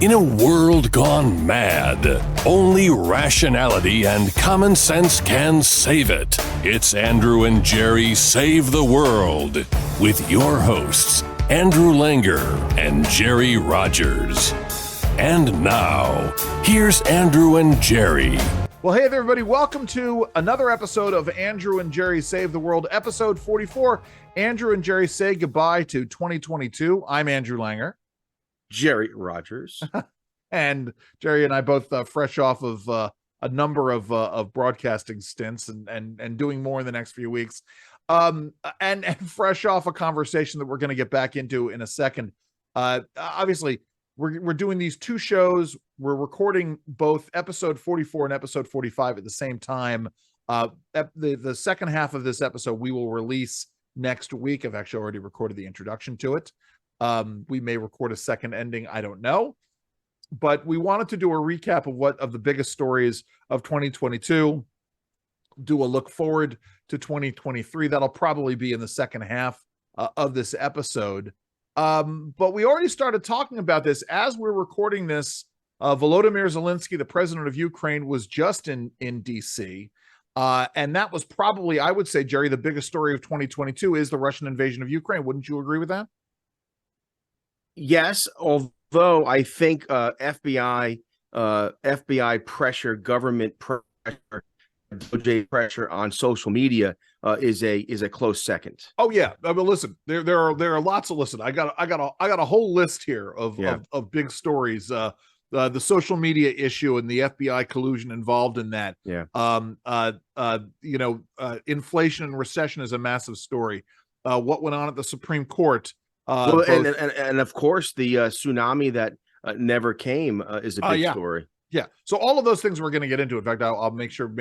In a world gone mad, only rationality and common sense can save it. It's Andrew and Jerry Save the World with your hosts, Andrew Langer and Jerry Rogers. And now, here's Andrew and Jerry. Well, hey there, everybody. Welcome to another episode of Andrew and Jerry Save the World, episode 44. Andrew and Jerry say goodbye to 2022. I'm Andrew Langer. Jerry Rogers. And Jerry and I both fresh off of a number of broadcasting stints and doing more in the next few weeks. And fresh off a conversation that we're going to get back into in a second. Obviously, we're doing these two shows. We're recording both episode 44 and episode 45 at the same time. The second half of this episode we will release next week. I've actually already recorded the introduction to it. We may record a second ending. I don't know. But we wanted to do a recap of the biggest stories of 2022, do a look forward to 2023. That'll probably be in the second half of this episode. But we already started talking about this as we're recording this. Volodymyr Zelensky, the president of Ukraine, was just in DC. And that was probably, I would say, Jerry, the biggest story of 2022 is the Russian invasion of Ukraine. Wouldn't you agree with that? Yes, although I think FBI pressure, government pressure, DOJ pressure on social media is a close second. Oh yeah, I mean, listen, there are lots of I got a whole list here of big stories. The social media issue and the FBI collusion involved in that. Yeah. Inflation and recession is a massive story. What went on at the Supreme Court? And of course the tsunami that never came is a big story. Yeah. So all of those things we're going to get into. In fact, I'll make sure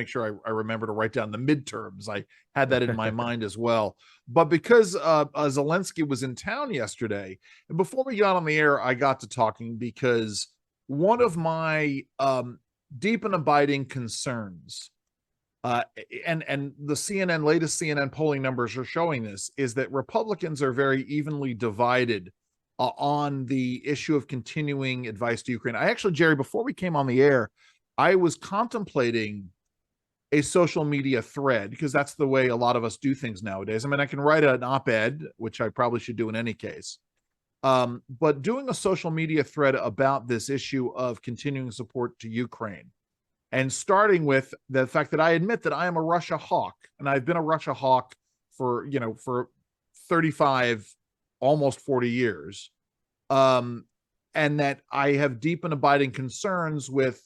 I remember to write down the midterms. I had that in my mind as well. But because Zelensky was in town yesterday, and before we got on the air, I got to talking because one of my deep and abiding concerns, and the latest CNN polling numbers are showing this, is that Republicans are very evenly divided on the issue of continuing advice to Ukraine. I actually, Jerry, before we came on the air, I was contemplating a social media thread because that's the way a lot of us do things nowadays. I mean, I can write an op-ed, which I probably should do in any case. But doing a social media thread about this issue of continuing support to Ukraine, and starting with the fact that I admit that I am a Russia hawk, and I've been a Russia hawk for 35, almost 40 years. And that I have deep and abiding concerns with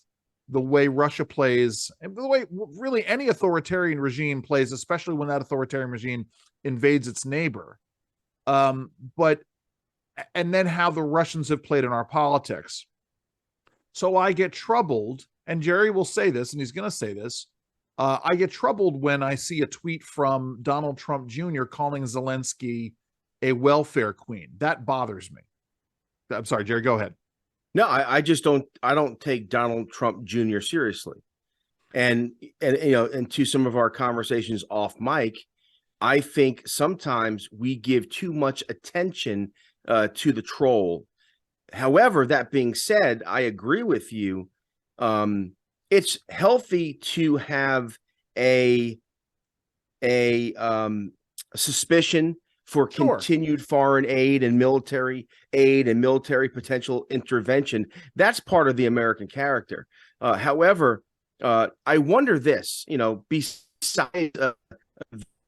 the way Russia plays, and the way really any authoritarian regime plays, especially when that authoritarian regime invades its neighbor. And then how the Russians have played in our politics. So I get troubled, and Jerry will say this, and he's going to say this. I get troubled when I see a tweet from Donald Trump Jr. calling Zelensky a welfare queen. That bothers me. I'm sorry, Jerry, go ahead. No, I just don't take Donald Trump Jr. seriously. And to some of our conversations off mic, I think sometimes we give too much attention to the troll. However, that being said, I agree with you. It's healthy to have a suspicion for continued foreign aid and military potential intervention. That's part of the American character. However, I wonder this, besides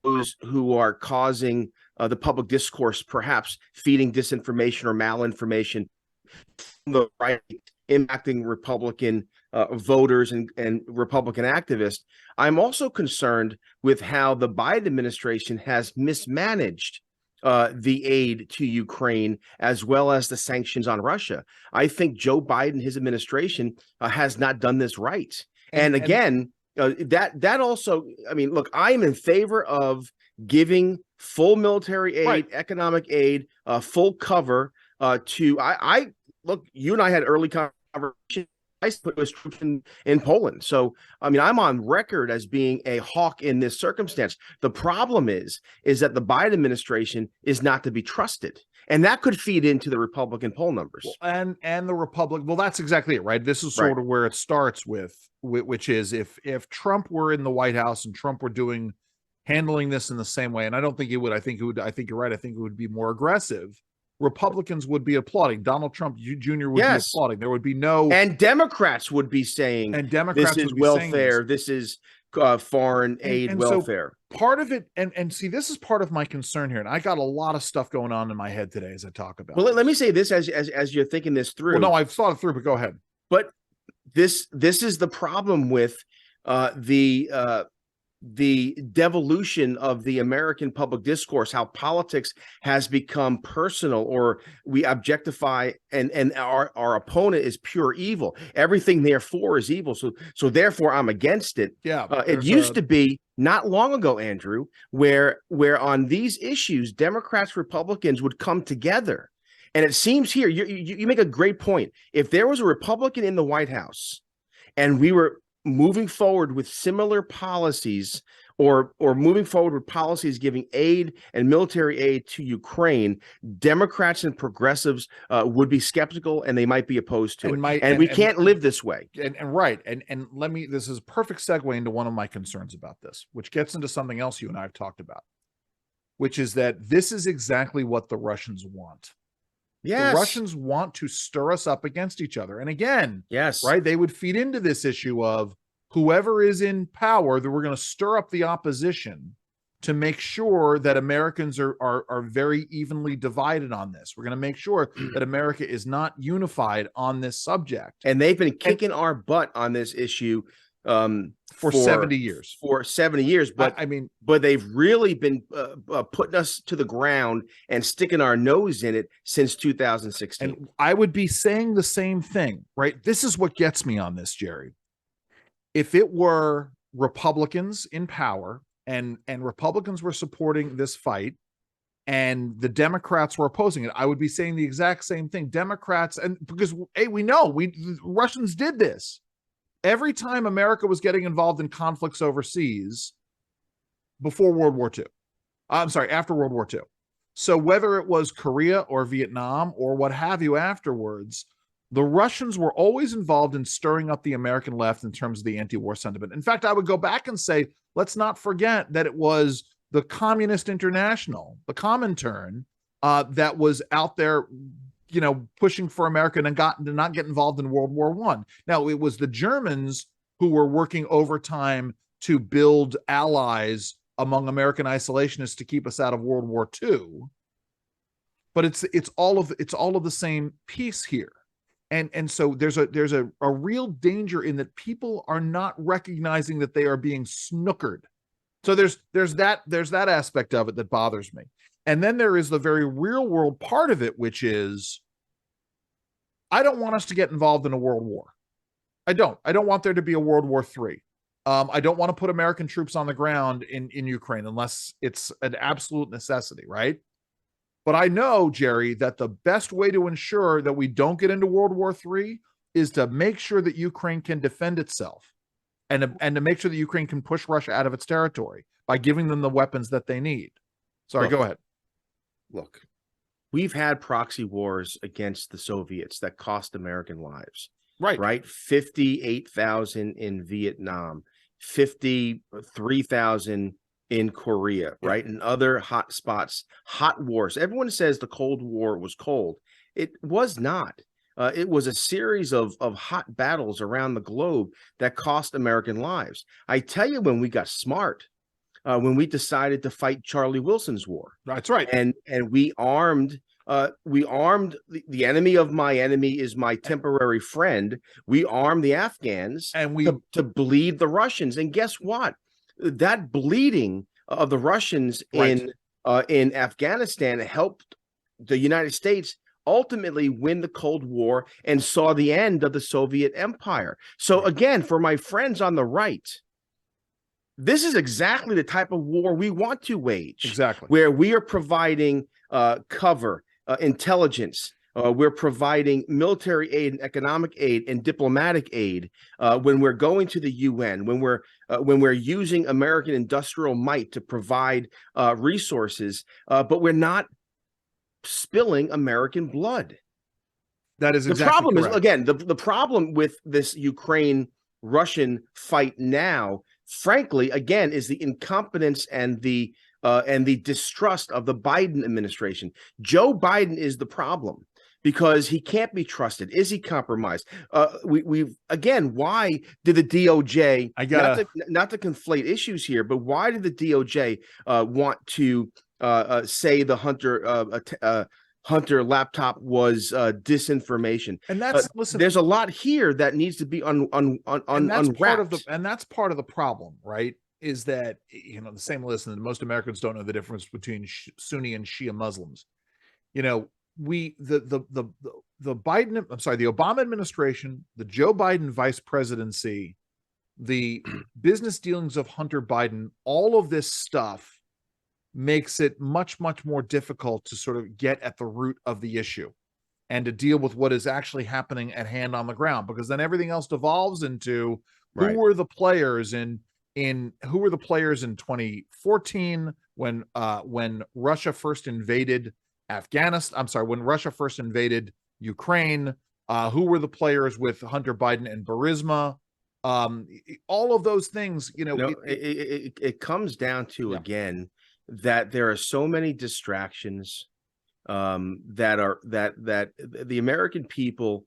those who are causing the public discourse, perhaps feeding disinformation or malinformation from the right, impacting Republican voters and Republican activists, I'm also concerned with how the Biden administration has mismanaged the aid to Ukraine as well as the sanctions on Russia. I think Joe Biden, his administration, has not done this right. And again, that also, I mean, look, I'm in favor of giving full military aid, right, economic aid, full cover to. I look, you and I had early conversation. put his troops in Poland. So, I mean, I'm on record as being a hawk in this circumstance. The problem is that the Biden administration is not to be trusted. And that could feed into the Republican poll numbers. Well, and the Republic. Well, that's exactly it, right? This is sort of where it starts with, which is if Trump were in the White House and Trump were handling this in the same way, and I don't think it would. I think you're right. I think it would be more aggressive. Republicans would be applauding. Donald Trump Jr. would be applauding. There would be no, and Democrats would be saying, and Democrats this is would be welfare. This is foreign aid welfare. So part of it, and see, this is part of my concern here, and I got a lot of stuff going on in my head today as I talk about. Well, let me say this as you're thinking this through. Well, no, I've thought it through, but go ahead. But this is the problem with the devolution of the American public discourse, how politics has become personal, or we objectify and our opponent is pure evil. Everything therefore is evil. So therefore I'm against it. Yeah. It used to be not long ago, Andrew, where on these issues, Democrats, Republicans would come together. And it seems here, you make a great point. If there was a Republican in the White House and we were moving forward with similar policies or moving forward with policies giving aid and military aid to Ukraine, Democrats and progressives would be skeptical and they might be opposed to it. And we can't live this way. And this is a perfect segue into one of my concerns about this, which gets into something else you and I have talked about, which is that this is exactly what the Russians want. Yes. The Russians want to stir us up against each other. And again, yes, right, they would feed into this issue of whoever is in power, that we're going to stir up the opposition to make sure that Americans are very evenly divided on this. We're going to make sure that America is not unified on this subject. And they've been kicking our butt on this issue for 70 years. For 70 years, but but they've really been putting us to the ground and sticking our nose in it since 2016. And I would be saying the same thing, right? This is what gets me on this, Jerry. If it were Republicans in power and Republicans were supporting this fight and the Democrats were opposing it, I would be saying the exact same thing. Democrats, and because we know the Russians did this. Every time America was getting involved in conflicts overseas before World War II, after World War II. So whether it was Korea or Vietnam or what have you afterwards, the Russians were always involved in stirring up the American left in terms of the anti-war sentiment. In fact, I would go back and say, let's not forget that it was the Communist International, the Comintern, that was out there, pushing for America and to not get involved in World War I. Now, it was the Germans who were working overtime to build allies among American isolationists to keep us out of World War II. But it's all of the same piece here. And so there's a real danger in that people are not recognizing that they are being snookered. So there's that aspect of it that bothers me. And then there is the very real world part of it, which is, I don't want us to get involved in a world war. I don't want there to be a World War III. I don't want to put American troops on the ground in Ukraine unless it's an absolute necessity, right? But I know, Jerry, that the best way to ensure that we don't get into World War III is to make sure that Ukraine can defend itself and to make sure that Ukraine can push Russia out of its territory by giving them the weapons that they need. Sorry, go ahead. Look, we've had proxy wars against the Soviets that cost American lives. Right. 58,000 in Vietnam, 53,000 in Korea, right? And other hot spots, hot wars. Everyone says the Cold War was cold. It was not. It was a series of hot battles around the globe that cost American lives. I tell you, when we got smart, when we decided to fight Charlie Wilson's war. That's right. And we armed the enemy of my enemy is my temporary friend. We armed the Afghans and to bleed the Russians. And guess what? That bleeding of the Russians in Afghanistan helped the United States ultimately win the Cold War and saw the end of the Soviet Empire. So again, for my friends on the right, this is exactly the type of war we want to wage. Exactly. Where we are providing cover, intelligence, We're providing military aid and economic aid and diplomatic aid when we're going to the UN, when we're using American industrial might to provide resources, but we're not spilling American blood. That is exactly the problem correct. is, again, the problem with this Ukraine-Russian fight now, frankly, again, is the incompetence and the distrust of the Biden administration. Joe Biden is the problem because he can't be trusted. Is he compromised? We've again, why did the DOJ, not to conflate issues here, but why did the DOJ want to say the Hunter laptop was disinformation? And that's listen, there's a lot here that needs to be unwrapped. And that's part of the problem, right? Is that, you know, the same listen, most Americans don't know the difference between Sunni and Shia Muslims. You know, the Obama administration, the Joe Biden vice presidency, the business dealings of Hunter Biden, all of this stuff makes it much, much more difficult to sort of get at the root of the issue and to deal with what is actually happening at hand on the ground, because then everything else devolves into who were the players in 2014 when Russia first invaded Afghanistan. I'm sorry, when Russia first invaded Ukraine, who were the players with Hunter Biden and Burisma? All of those things, you know, it comes down to, again, that there are so many distractions that the American people,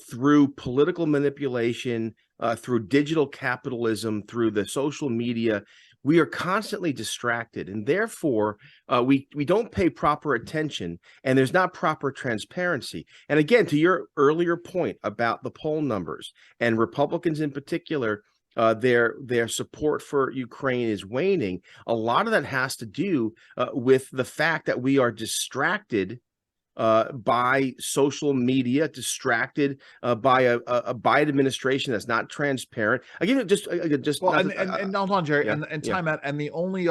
through political manipulation, through digital capitalism, through the social media, we are constantly distracted, and therefore we don't pay proper attention, and there's not proper transparency. And again, to your earlier point about the poll numbers and Republicans in particular, their support for Ukraine is waning. A lot of that has to do with the fact that we are distracted by social media, distracted by a Biden administration that's not transparent. Again, just well, and hold on, Jerry, and time out. And the only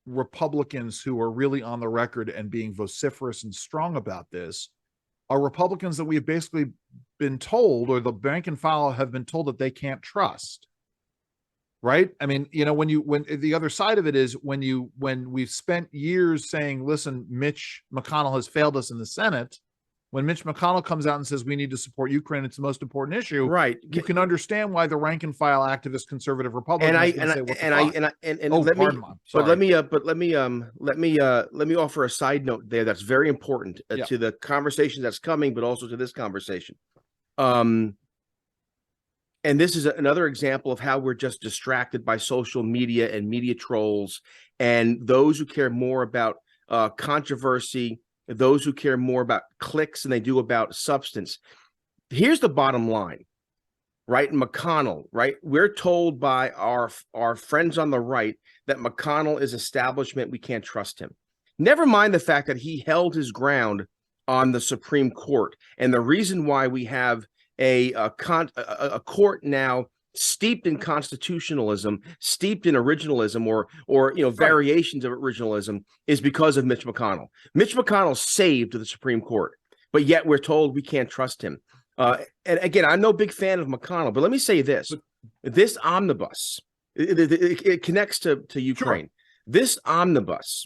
Republicans who are really on the record and being vociferous and strong about this are Republicans that we have basically been told, or the rank and file have been told, that they can't trust. Right? I mean, you know, when the other side of it is when we've spent years saying, listen, Mitch McConnell has failed us in the Senate. When Mitch McConnell comes out and says we need to support Ukraine, it's the most important issue. Right. You can understand why the rank and file activist conservative Republicans let me offer a side note there that's very important to the conversation that's coming, but also to this conversation. And this is another example of how we're just distracted by social media and media trolls and those who care more about controversy, those who care more about clicks than they do about substance. Here's the bottom line, right? McConnell, right? We're told by our friends on the right that McConnell is establishment. We can't trust him. Never mind the fact that he held his ground on the Supreme Court. And the reason why we have a court now steeped in constitutionalism, steeped in originalism, or variations of originalism, is because of Mitch McConnell. Mitch McConnell saved the Supreme Court, but yet we're told we can't trust him. And again, I'm no big fan of McConnell, but let me say this: this omnibus, it connects to Ukraine. Sure. This omnibus,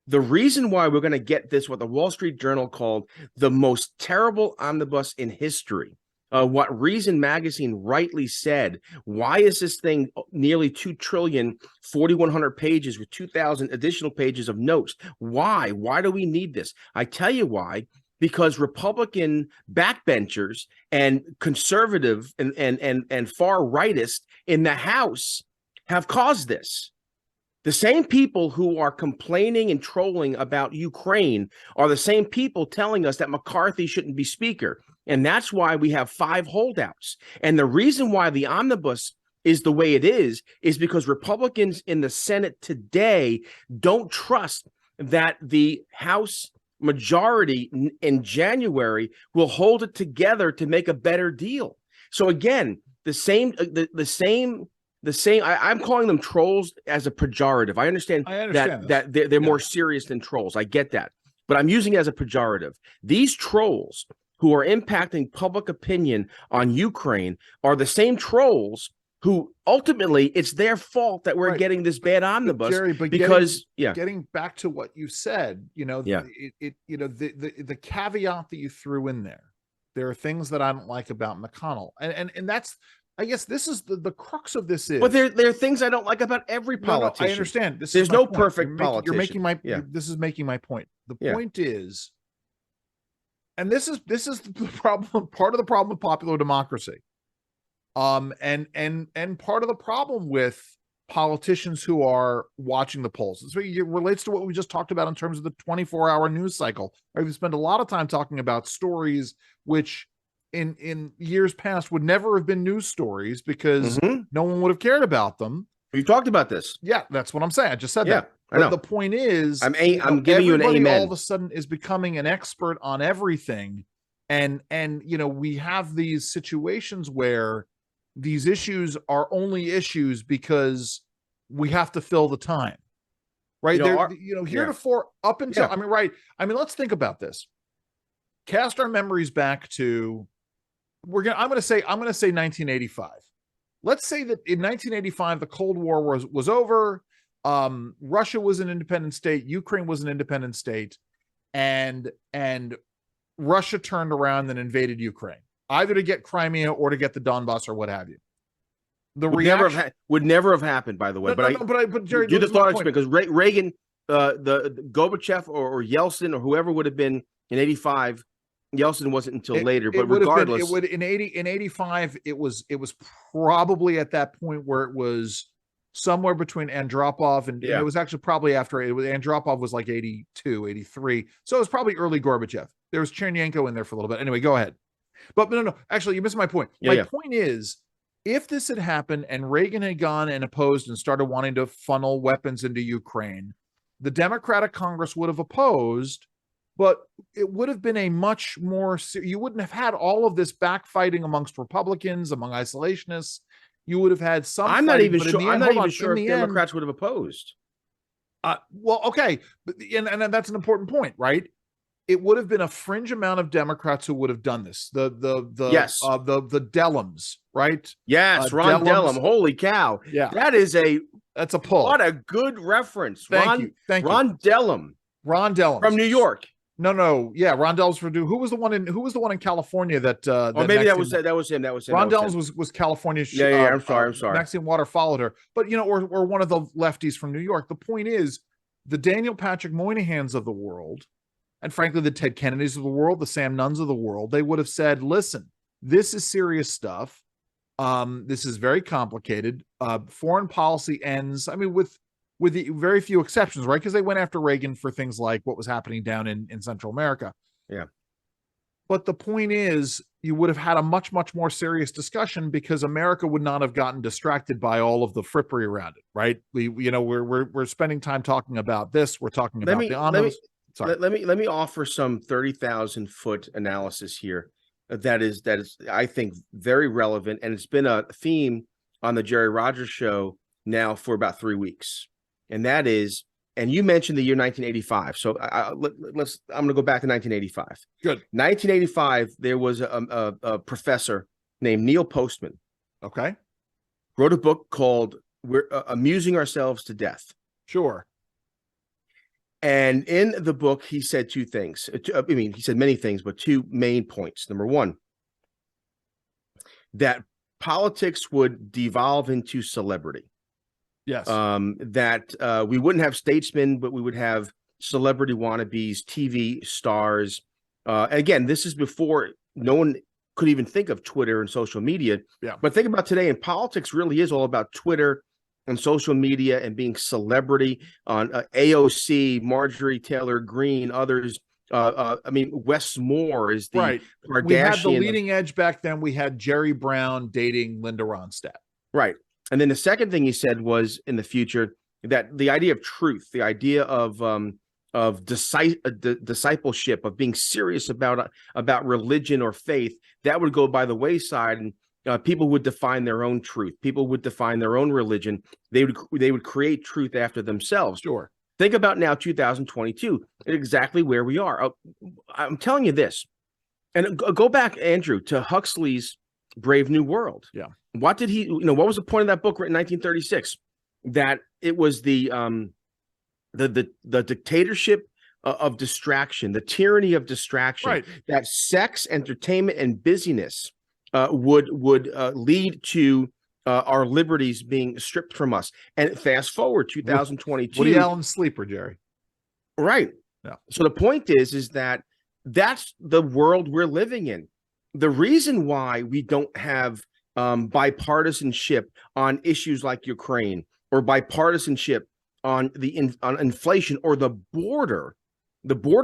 the reason why we're going to get this, what the Wall Street Journal called the most terrible omnibus in history. What Reason Magazine rightly said, why is this thing nearly 2 trillion, 4,100 pages with 2,000 additional pages of notes? Why? Why do we need this? I tell you why. Because Republican backbenchers and conservative and far rightists in the House have caused this. The same people who are complaining and trolling about Ukraine are the same people telling us that McCarthy shouldn't be speaker. And that's why we have 5 holdouts. And the reason why the omnibus is the way it is because Republicans in the Senate today don't trust that the House majority in January will hold it together to make a better deal. So again, the same the same. I'm calling them trolls as a pejorative. I understand that they're more serious than trolls. I get that, but I'm using it as a pejorative. These trolls who are impacting public opinion on Ukraine are the same trolls who ultimately it's their fault that we're getting this bad omnibus. Jerry, but because getting back to what you said, the caveat that you threw in there are things that I don't like about McConnell, and that's, I guess this is the crux of this is. But there are things I don't like about every politician. No, I understand. There's no perfect politician. You're making my. This is making my point. The point is, and this is the problem. Part of the problem with popular democracy, and part of the problem with politicians who are watching the polls. So it relates to what we just talked about in terms of the 24-hour news cycle. Right? We spend a lot of time talking about stories which in years past would never have been news stories because no one would have cared about them. You talked about this. Yeah, that's what I'm saying. I just said that. I know. But the point is, I'm giving you an amen. All of a sudden is becoming an expert on everything. And we have these situations where these issues are only issues because we have to fill the time. Right. Heretofore up until, let's think about this. Cast our memories back to I'm going to say 1985. Let's say that in 1985 the Cold War was over. Russia was an independent state, Ukraine was an independent state, and Russia turned around and invaded Ukraine, either to get Crimea or to get the Donbass or what have you. Would never have happened, by the way. But Jerry, you just thought because Reagan, the Gorbachev or Yeltsin or whoever would have been in 85. Yeltsin wasn't until later, but regardless, in 85 it was probably at that point where it was somewhere between Andropov and it was actually probably after Andropov was like 82, 83. So it was probably early Gorbachev. There was Chernyenko in there for a little bit. Anyway, go ahead. But no, actually you missed my point. My point is, if this had happened and Reagan had gone and opposed and started wanting to funnel weapons into Ukraine, the Democratic Congress would have opposed. But it would have been a much more, you wouldn't have had all of this backfighting amongst Republicans, among isolationists. You would have had some. I'm not even sure if Democrats would have opposed. Well, okay. And that's an important point, right? It would have been a fringe amount of Democrats who would have done this. The Dellums, right? Yes, Ron Dellum. Holy cow. Yeah. That's a pull. What a good reference. Thank you. Ron Dellum. Ron Dellum. From New York. No. Yeah, Ron Dellums from Who was the one in California that? Maybe that was him. Ron Dellums was California. Yeah. I'm sorry. Maxine Waters followed her, but or one of the lefties from New York. The point is, the Daniel Patrick Moynahans of the world, and frankly, the Ted Kennedys of the world, the Sam Nunns of the world, they would have said, "Listen, this is serious stuff. This is very complicated. Foreign policy ends. I mean, with the very few exceptions, right? Because they went after Reagan for things like what was happening down in Central America. Yeah. But the point is, you would have had a much, much more serious discussion because America would not have gotten distracted by all of the frippery around it, right? We're spending time talking about this. We're talking about the omnibus. Let me offer some 30,000-foot analysis here. That is, I think, very relevant, and it's been a theme on the Jerry Rogers Show now for about 3 weeks. And that is, and you mentioned the year 1985. So I'm going to go back to 1985. Good. 1985, there was a professor named Neil Postman. Okay. Wrote a book called "We're Amusing Ourselves to Death." Sure. And in the book, he said two things. He said many things, but two main points. Number one, that politics would devolve into celebrity. Yes. That we wouldn't have statesmen, but we would have celebrity wannabes, TV stars. Again, this is before no one could even think of Twitter and social media. Yeah. But think about today, and politics really is all about Twitter and social media and being celebrity on AOC, Marjorie Taylor Greene, others. Wes Moore is the right. Kardashian. We had the leading edge back then. We had Jerry Brown dating Linda Ronstadt. Right. And then the second thing he said was in the future that the idea of truth, the idea of discipleship, of being serious about religion or faith, that would go by the wayside. people would define their own truth. People would define their own religion. They would create truth after themselves. Sure. Think about now 2022, exactly where we are. I'm telling you this, and go back, Andrew, to Huxley's Brave New World. Yeah. What did he, what was the point of that book written in 1936? That it was the dictatorship of distraction, the tyranny of distraction, right. That sex, entertainment, and busyness would lead to our liberties being stripped from us. And fast forward 2022. Woody Allen's Sleeper, Jerry. Right. Yeah. So the point is that that's the world we're living in. The reason why we don't have bipartisanship on issues like Ukraine, or bipartisanship on on inflation or the border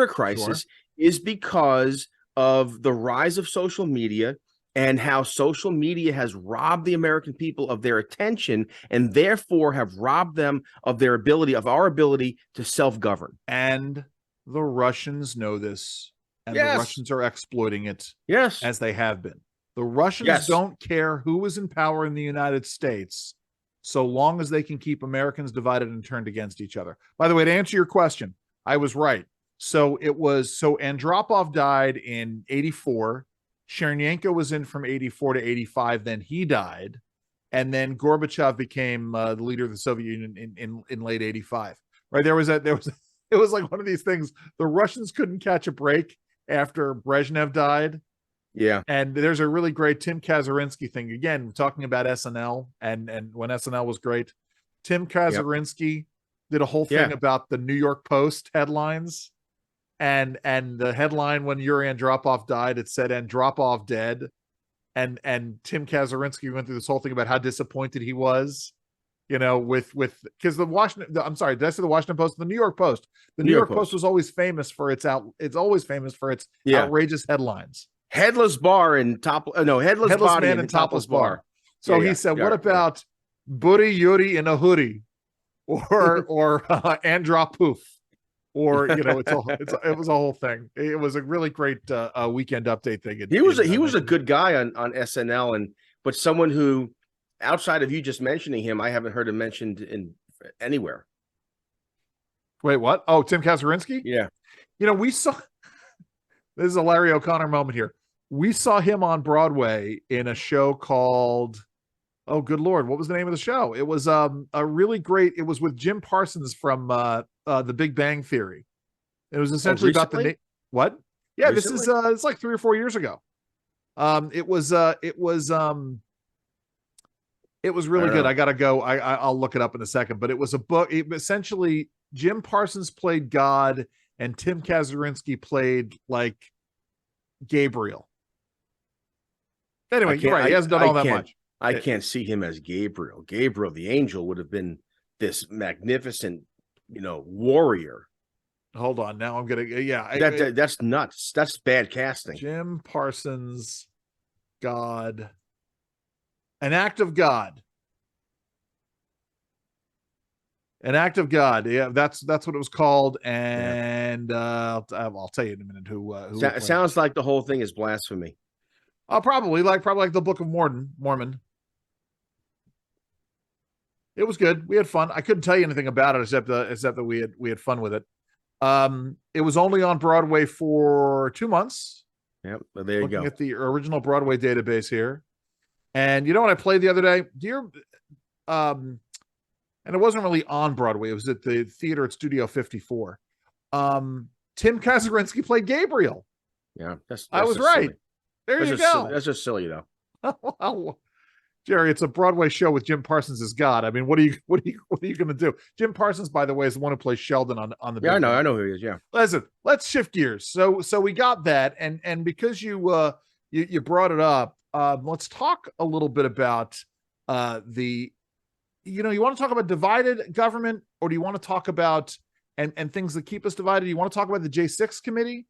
crisis, sure, is because of the rise of social media and how social media has robbed the American people of their attention, and therefore have robbed them of our ability to self-govern. And the Russians know this, and yes, the Russians are exploiting it, yes, as they have been. The Russians yes, don't care who is in power in the United States, so long as they can keep Americans divided and turned against each other. By the way, to answer your question, I was right. So Andropov died in 1984. Chernyenko was in from 1984 to 1985. Then he died. And then Gorbachev became the leader of the Soviet Union in late 1985. Right. It was like one of these things. The Russians couldn't catch a break after Brezhnev died. Yeah. And there's a really great Tim Kazurinsky thing. Again, talking about SNL and when SNL was great. Tim Kazurinsky did a whole thing about the New York Post headlines. And the headline when Yuri Andropov died, it said Andropov dead. And Tim Kazurinsky went through this whole thing about how disappointed he was, with because the Washington, I'm sorry, did I say the Washington Post? The New York Post. The New York Post was always famous for its outrageous headlines. Headless bar and headless body man and topless bar. So he said, what about Buddy Yuri in a hoodie, or Andropoof? Or it was a whole thing. It was a really great weekend update thing. He was a good guy on SNL, but someone who, outside of you just mentioning him, I haven't heard him mentioned in anywhere. Wait, what? Oh, Tim Kazurinsky? Yeah. We saw. This is a Larry O'Connor moment here. We saw him on Broadway in a show called, oh, good Lord, what was the name of the show? It was a really great. It was with Jim Parsons from The Big Bang Theory. It was essentially about what? Yeah, recently? This is it's like 3 or 4 years ago. It was really good. I gotta go. I'll look it up in a second. But it was a book. Essentially, Jim Parsons played God, and Tim Kazurinsky played like Gabriel. Anyway, you're right. He hasn't done all that much. I can't see him as Gabriel. Gabriel, the angel, would have been this magnificent, warrior. Hold on. Now I'm gonna. That's nuts. That's bad casting. Jim Parsons, God, an act of God. An act of God. Yeah, that's what it was called. And I'll tell you in a minute who sounds like the whole thing is blasphemy. Probably like the Book of Mormon. It was good. We had fun. I couldn't tell you anything about it except that we had fun with it. It was only on Broadway for 2 months. Yep. Well, there you go. Looking at the original Broadway database here. And you know what I played the other day? And it wasn't really on Broadway. It was at the theater at Studio 54. Tim Kazurinsky played Gabriel. Yeah. I was right. Silly. There you go. That's just silly though. Well, Jerry, it's a Broadway show with Jim Parsons as God. I mean, what are you going to do? Jim Parsons, by the way, is the one who plays Sheldon on the. Yeah, I know who he is. Yeah. Listen, let's shift gears. So we got that, and because you brought it up, let's talk a little bit about you want to talk about divided government, or do you want to talk about and things that keep us divided? Do you want to talk about the J6 committee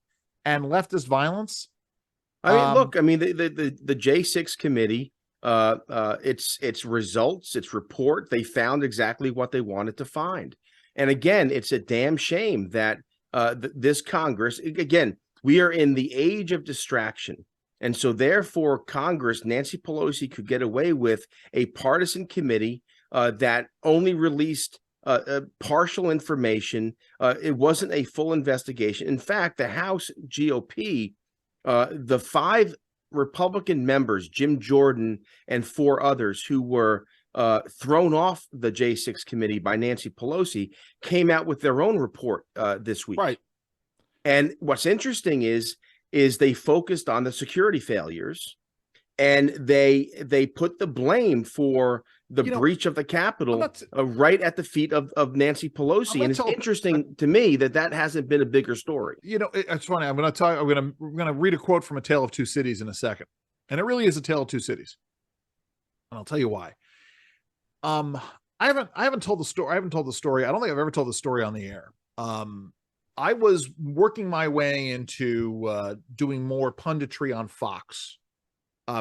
and leftist violence? I mean, look, the J6 committee, its results, its report, they found exactly what they wanted to find. And again, it's a damn shame that this Congress, again, we are in the age of distraction. And so therefore, Congress, Nancy Pelosi could get away with a partisan committee that only released partial information. It wasn't a full investigation. In fact, the House GOP, the 5 Republican members, Jim Jordan and 4 others who were thrown off the J6 committee by Nancy Pelosi, came out with their own report this week. Right. And what's interesting is they focused on the security failures, and they put the blame for the breach of the Capitol right at the feet of Nancy Pelosi. And it's interesting to me that hasn't been a bigger story. It's funny. I'm going to read a quote from A Tale of Two Cities in a second. And it really is a tale of two cities. And I'll tell you why. I haven't told the story. I haven't told the story. I don't think I've ever told the story on the air. I was working my way into doing more punditry on Fox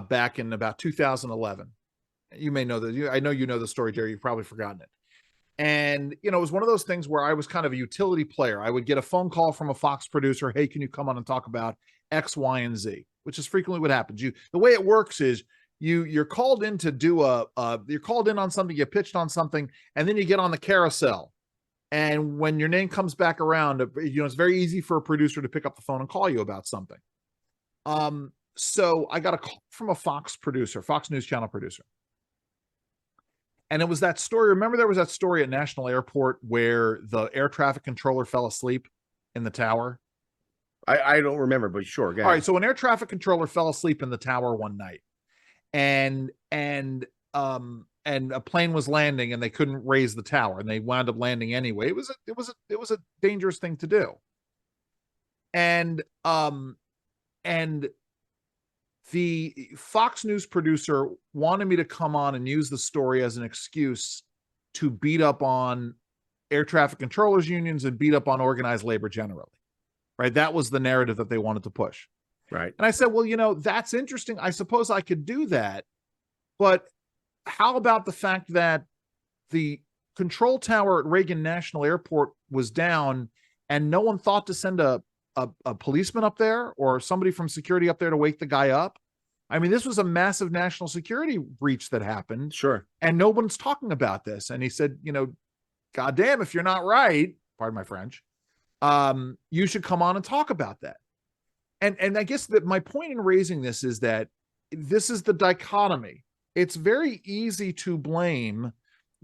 back in about 2011. You may know that. I know you know the story, Jerry. You've probably forgotten it. And, it was one of those things where I was kind of a utility player. I would get a phone call from a Fox producer. Hey, can you come on and talk about X, Y, and Z? Which is frequently what happens. The way it works is you're called in to do you're called in on something, you pitched on something, and then you get on the carousel. And when your name comes back around, it's very easy for a producer to pick up the phone and call you about something. So I got a call from a Fox News Channel producer. And it was that story. Remember, there was that story at National Airport where the air traffic controller fell asleep in the tower? I don't remember, but sure. All right. So an air traffic controller fell asleep in the tower one night, and a plane was landing, and they couldn't raise the tower, and they wound up landing anyway. It was a dangerous thing to do. And the Fox News producer wanted me to come on and use the story as an excuse to beat up on air traffic controllers unions and beat up on organized labor generally. Right. That was the narrative that they wanted to push. Right. And I said, well, that's interesting. I suppose I could do that. But how about the fact that the control tower at Reagan National Airport was down and no one thought to send a policeman up there or somebody from security up there to wake the guy up? I mean, this was a massive national security breach that happened. Sure. And no one's talking about this. And he said, goddamn, if you're not right, pardon my French, you should come on and talk about that. And I guess that my point in raising this is that this is the dichotomy. It's very easy to blame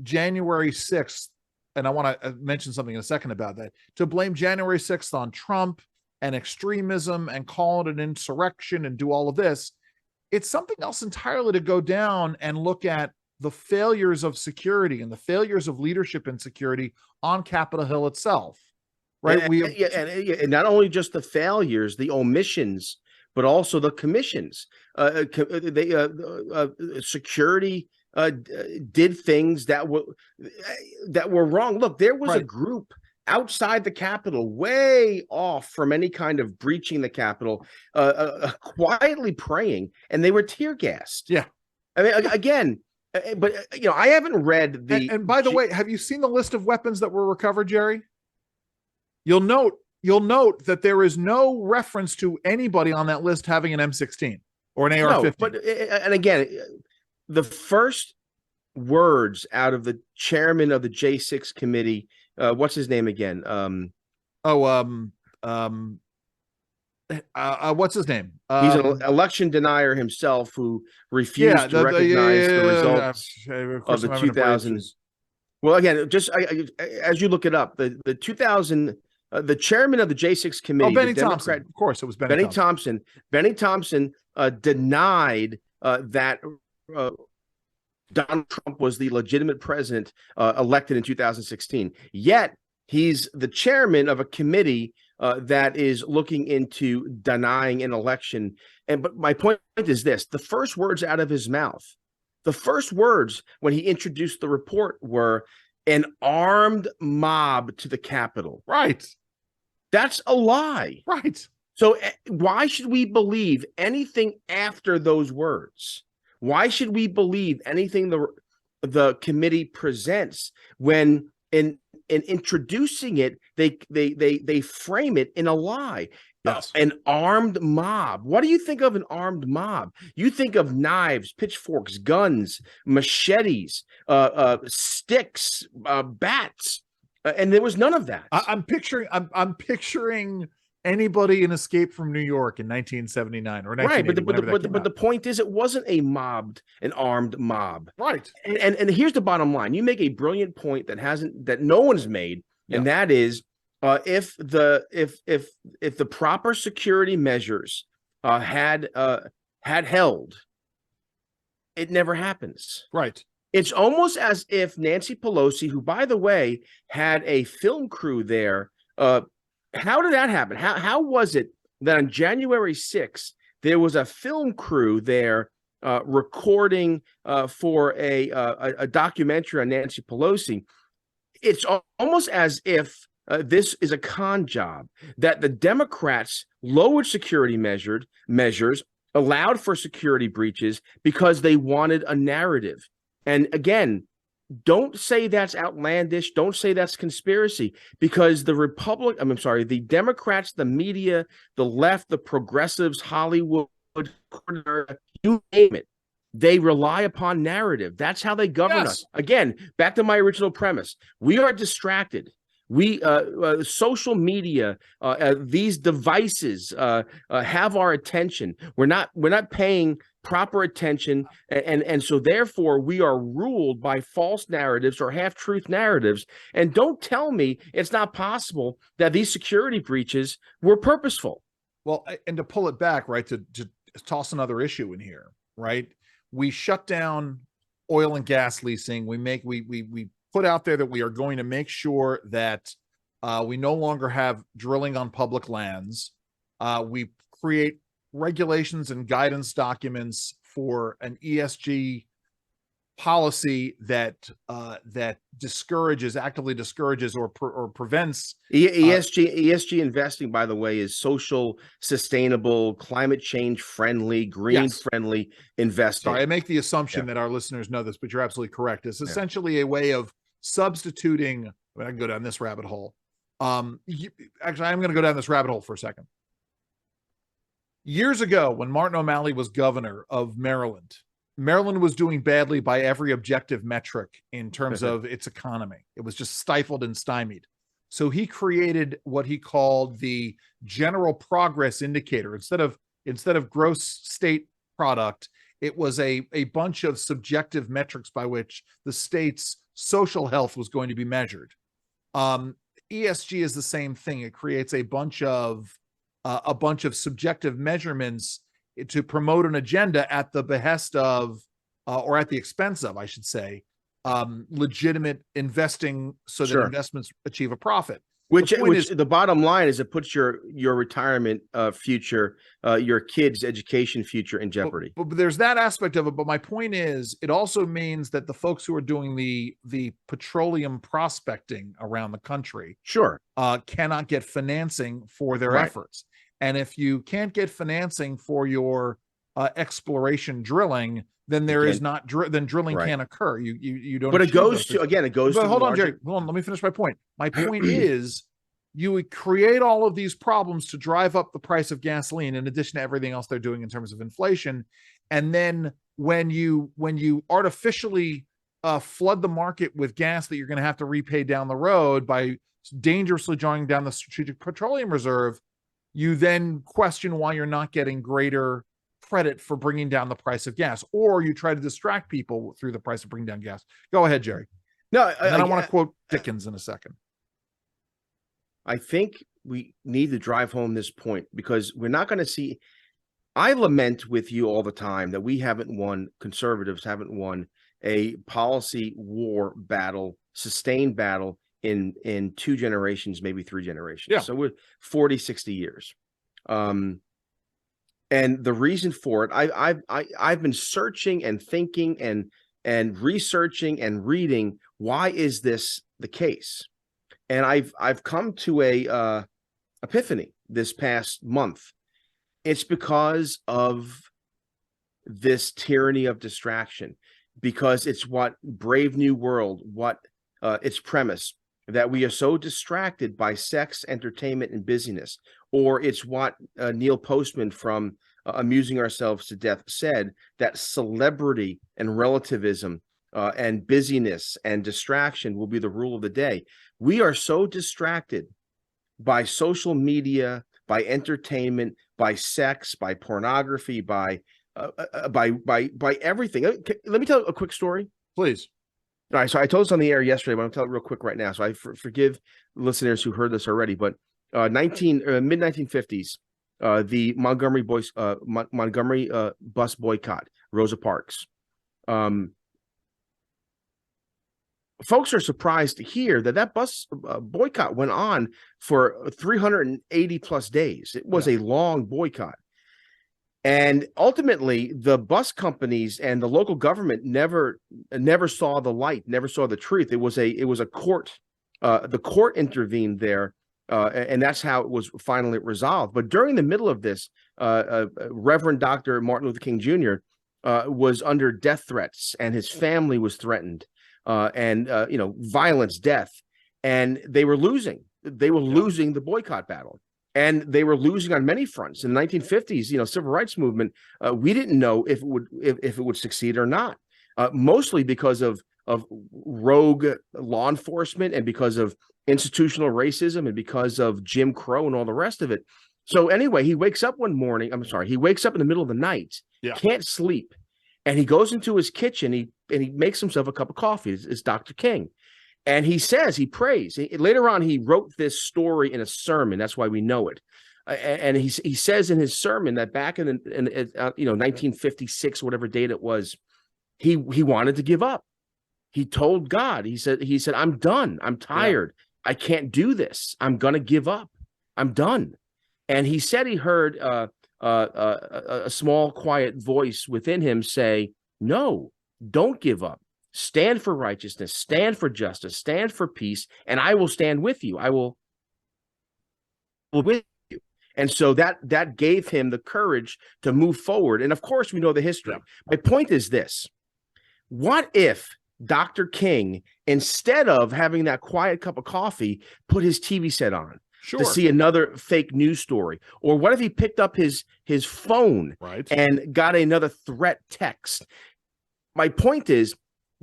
January 6th, and I want to mention something in a second about that, to blame January 6th on Trump and extremism and call it an insurrection and do all of this. It's something else entirely to go down and look at the failures of security and the failures of leadership in security on Capitol Hill itself. Right. And not only just the failures, the omissions, but also the commissions. Security did things that were wrong. Look, there was a group outside the Capitol, way off from any kind of breaching the Capitol, quietly praying, and they were tear gassed. Yeah. I mean, again, but I haven't read the. And by the way, have you seen the list of weapons that were recovered, Jerry? You'll note that there is no reference to anybody on that list having an M16 or an AR-15. No, but and again, the first words out of the chairman of the J6 committee, what's his name again? What's his name? He's an election denier himself who refused to recognize the results of the 2000s. Well, again, just as you look it up, the 2000. The chairman of the J6 committee, Benny Thompson. Of course, it was Benny Thompson. Benny Thompson denied that Donald Trump was the legitimate president elected in 2016. Yet he's the chairman of a committee that is looking into denying an election. But my point is this: the first words out of his mouth, the first words when he introduced the report were an armed mob to the Capitol. Right. That's a lie. Right. So why should we believe anything after those words? Why should we believe anything the committee presents when in introducing it, they frame it in a lie? Yes. An armed mob. What do you think of an armed mob? You think of knives, pitchforks, guns, machetes, sticks, bats, and there was none of that. I'm picturing anybody in Escape from New York in 1979 or 1980, right. But the point is, it wasn't an armed mob. Right. And here's the bottom line. You make a brilliant point that no one's made, and that is, if the proper security measures had held, it never happens. Right. It's almost as if Nancy Pelosi, who, by the way, had a film crew there. How did that happen? How was it that on January 6th there was a film crew there recording for a documentary on Nancy Pelosi? It's almost as if this is a con job, that the Democrats lowered security measures, allowed for security breaches because they wanted a narrative. And again, don't say that's outlandish. Don't say that's conspiracy, because the Democrats, the media, the left, the progressives, Hollywood, you name it, they rely upon narrative. That's how they govern us. Again, back to my original premise. We are distracted. We social media, these devices have our attention. We're not paying proper attention, and so therefore we are ruled by false narratives or half-truth narratives. And don't tell me it's not possible that these security breaches were purposeful. Well, and to pull it back, right, to toss another issue in here, right? We shut down oil and gas leasing. We put out there that we are going to make sure that we no longer have drilling on public lands. We create regulations and guidance documents for an ESG policy that actively discourages or prevents ESG investing, by the way, is social, sustainable, climate change friendly, green friendly investing. Sorry, I make the assumption that our listeners know this, but you're absolutely correct. It's essentially a way of substituting. I can go down this rabbit hole. Actually, I'm going to go down this rabbit hole for a second. Years ago, when Martin O'Malley was governor of Maryland was doing badly by every objective metric in terms of its economy. It was just stifled and stymied. So he created what he called the general progress indicator. Instead of gross state product, it was a bunch of subjective metrics by which the state's social health was going to be measured. ESG is the same thing. It creates a bunch of subjective measurements to promote an agenda at the behest of, or at the expense of, I should say, legitimate investing, so that investments achieve a profit. Which the bottom line is, it puts your retirement future, your kids' education future in jeopardy. But there's that aspect of it. But my point is, it also means that the folks who are doing the petroleum prospecting around the country cannot get financing for their efforts. And if you can't get financing for your exploration drilling, then then drilling can't occur. You don't. But it goes to. But hold on, Jerry. Hold on. Let me finish my point. My point is, you would create all of these problems to drive up the price of gasoline, in addition to everything else they're doing in terms of inflation. And then when you artificially flood the market with gas that you're going to have to repay down the road by dangerously drawing down the Strategic Petroleum Reserve, you then question why you're not getting greater credit for bringing down the price of gas, or you try to distract people through the price of bringing down gas. Go ahead, Jerry. No, I want to quote Dickens in a second. I think we need to drive home this point, because we're not going to see. I lament with you all the time that conservatives haven't won a policy war battle, sustained battle in 2 generations, maybe 3 generations. Yeah. So we're 40, 60 years. And the reason for it, I've been searching and thinking and researching and reading, why is this the case? And I've come to a epiphany this past month. It's because of this tyranny of distraction, because it's what Brave New World, its premise. that we are so distracted by sex, entertainment, and busyness, or it's what Neil Postman from Amusing Ourselves to Death said, that celebrity and relativism and busyness and distraction will be the rule of the day. We are so distracted by social media, by entertainment, by sex, by pornography, by everything. Let me tell a quick story, please. All right, so I told this on the air yesterday, but I'll tell it real quick right now. So I forgive listeners who heard this already, but mid 1950s, the Montgomery bus boycott, Rosa Parks. Folks are surprised to hear that bus boycott went on for 380 plus days. It was a long boycott. And ultimately, the bus companies and the local government never saw the light, never saw the truth. It was a court. The court intervened there, and that's how it was finally resolved. But during the middle of this, Reverend Dr. Martin Luther King Jr. Was under death threats, and his family was threatened, and violence, death, and they were losing. They were losing the boycott battle. And they were losing on many fronts. In the 1950s, civil rights movement, we didn't know if it would succeed or not, mostly because of rogue law enforcement and because of institutional racism and because of Jim Crow and all the rest of it. So anyway, he wakes up one morning. He wakes up in the middle of the night, can't sleep, and he goes into his kitchen. He makes himself a cup of coffee. It's Dr. King. And he prays. Later on, he wrote this story in a sermon. That's why we know it. And he says in his sermon that back in 1956, whatever date it was, he wanted to give up. He told God, he said, I'm done. I'm tired. I can't do this. I'm going to give up. I'm done. And he said he heard a small, quiet voice within him say, no, don't give up. Stand for righteousness, stand for justice, stand for peace, and I will stand with you. I will with you. And so that gave him the courage to move forward. And of course, we know the history. My point is this. What if Dr. King, instead of having that quiet cup of coffee, put his TV set on to see another fake news story? Or what if he picked up his phone and got another threat text? My point is,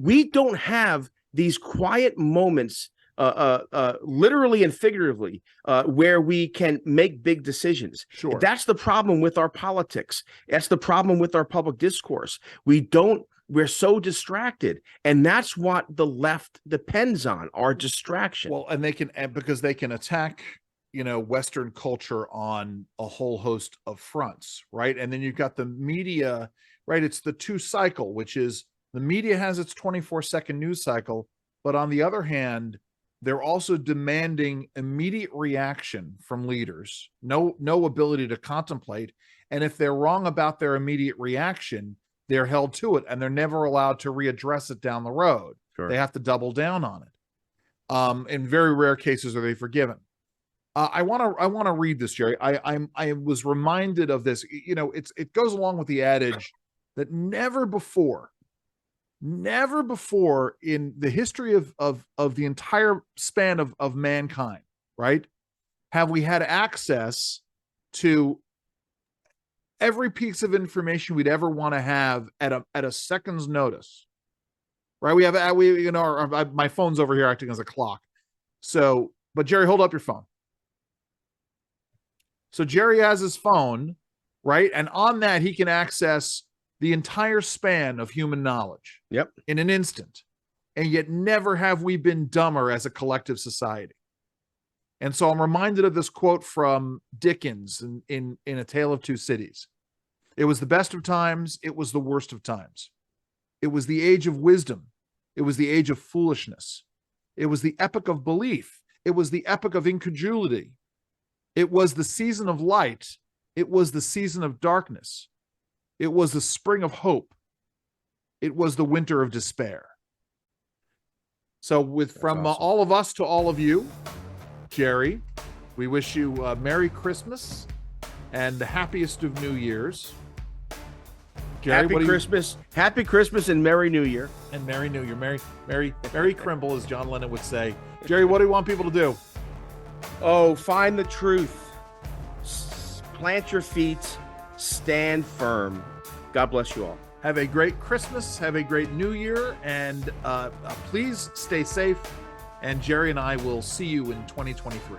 we don't have these quiet moments, literally and figuratively, where we can make big decisions. That's the problem with our politics. That's the problem with our public discourse. We're so distracted, and that's what the left depends on, our distraction. Well, and because they can attack, Western culture on a whole host of fronts, right? And then you've got the media, right? It's the two cycle, which is, the media has its 24-second news cycle, but on the other hand, they're also demanding immediate reaction from leaders, no ability to contemplate. And if they're wrong about their immediate reaction, they're held to it, and they're never allowed to readdress it down the road. They have to double down on it. In very rare cases are they forgiven. I want to read this, Jerry. I was reminded of this. It goes along with the adage that never before in the history of the entire span of mankind, right, have we had access to every piece of information we'd ever want to have at a second's notice, right? My phone's over here acting as a clock. So, but Jerry, hold up your phone. So Jerry has his phone, right? And on that, he can access the entire span of human knowledge in an instant. And yet never have we been dumber as a collective society. And so I'm reminded of this quote from Dickens in A Tale of Two Cities. It was the best of times. It was the worst of times. It was the age of wisdom. It was the age of foolishness. It was the epoch of belief. It was the epoch of incredulity. It was the season of light. It was the season of darkness. It was the spring of hope. It was the winter of despair. So from awesome. All of us to all of you, Jerry, we wish you Merry Christmas and the happiest of New Years. Jerry, Happy Christmas and Merry New Year. And Merry New Year. Merry Crimble, as John Lennon would say. Jerry, what do you want people to do? Oh, find the truth. Plant your feet. Stand firm. God bless you all. Have a great Christmas. Have a great New Year. And please stay safe. And Jerry and I will see you in 2023.